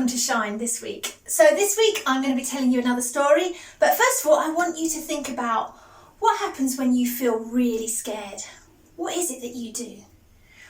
welcome to Shine this week. So this week I'm going to be telling you another story, but first of all I want you to think about what happens when you feel really scared. What is it that you do?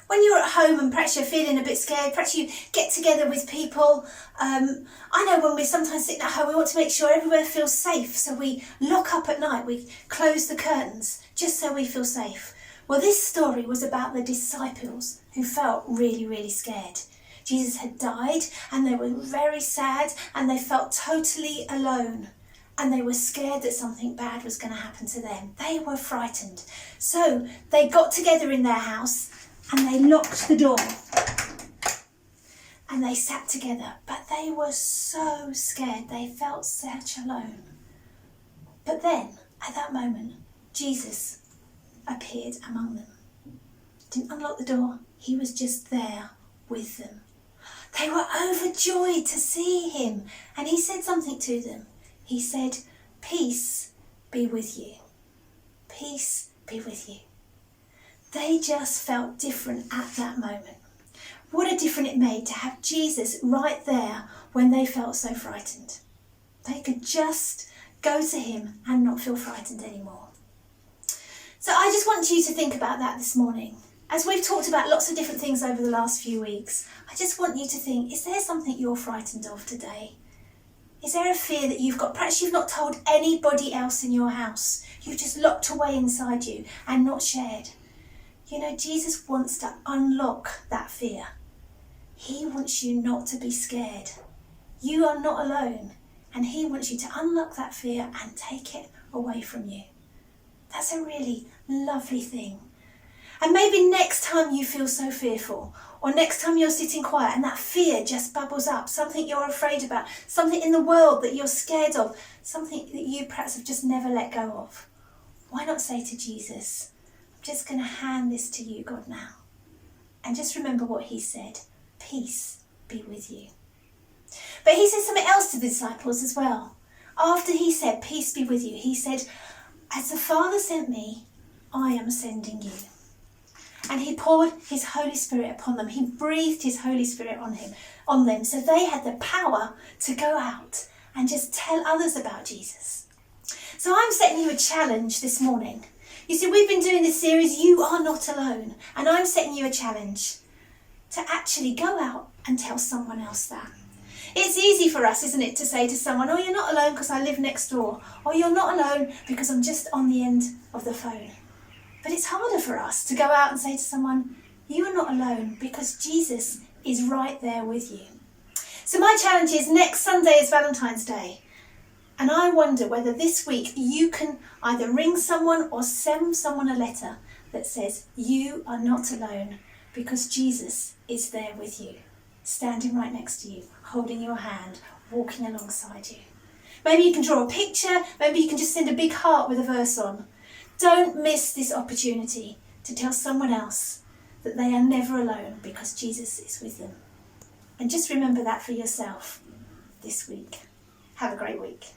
When you're at home and perhaps you're feeling a bit scared, perhaps you get together with people. I know when we're sometimes sitting at home, we want to make sure everywhere feels safe, so we lock up at night, we close the curtains just so we feel safe. Well, this story was about the disciples who felt really, really scared. Jesus had died and they were very sad and they felt totally alone and they were scared that something bad was going to happen to them. They were frightened. So they got together in their house and they locked the door and they sat together, but they were so scared. They felt such alone. But then at that moment, Jesus appeared among them. Didn't unlock the door. He was just there with them. They were overjoyed to see him. And he said something to them. He said, "Peace be with you. Peace be with you." They just felt different at that moment. What a difference it made to have Jesus right there when they felt so frightened. They could just go to him and not feel frightened anymore. So I just want you to think about that this morning. As we've talked about lots of different things over the last few weeks, I just want you to think, is there something you're frightened of today? Is there a fear that you've got? Perhaps you've not told anybody else in your house. You've just locked away inside you and not shared. You know, Jesus wants to unlock that fear. He wants you not to be scared. You are not alone, and he wants you to unlock that fear and take it away from you. That's a really lovely thing. And maybe next time you feel so fearful, or next time you're sitting quiet and that fear just bubbles up, something you're afraid about, something in the world that you're scared of, something that you perhaps have just never let go of, why not say to Jesus, "I'm just going to hand this to you, God, now." And just remember what he said, "Peace be with you." But he said something else to the disciples as well. After he said, "Peace be with you," he said, "As the Father sent me, I am sending you." And he poured his Holy Spirit upon them. He breathed his Holy Spirit on them, so they had the power to go out and just tell others about Jesus. So I'm setting you a challenge this morning. You see, we've been doing this series, You Are Not Alone, and I'm setting you a challenge to actually go out and tell someone else that. It's easy for us, isn't it, to say to someone, "Oh, you're not alone because I live next door," or "You're not alone because I'm just on the end of the phone." But it's harder for us to go out and say to someone, "You are not alone because Jesus is right there with you." So my challenge is, next Sunday is Valentine's Day. And I wonder whether this week you can either ring someone or send someone a letter that says, "You are not alone because Jesus is there with you, standing right next to you, holding your hand, walking alongside you." Maybe you can draw a picture, maybe you can just send a big heart with a verse on. Don't miss this opportunity to tell someone else that they are never alone because Jesus is with them. And just remember that for yourself this week. Have a great week.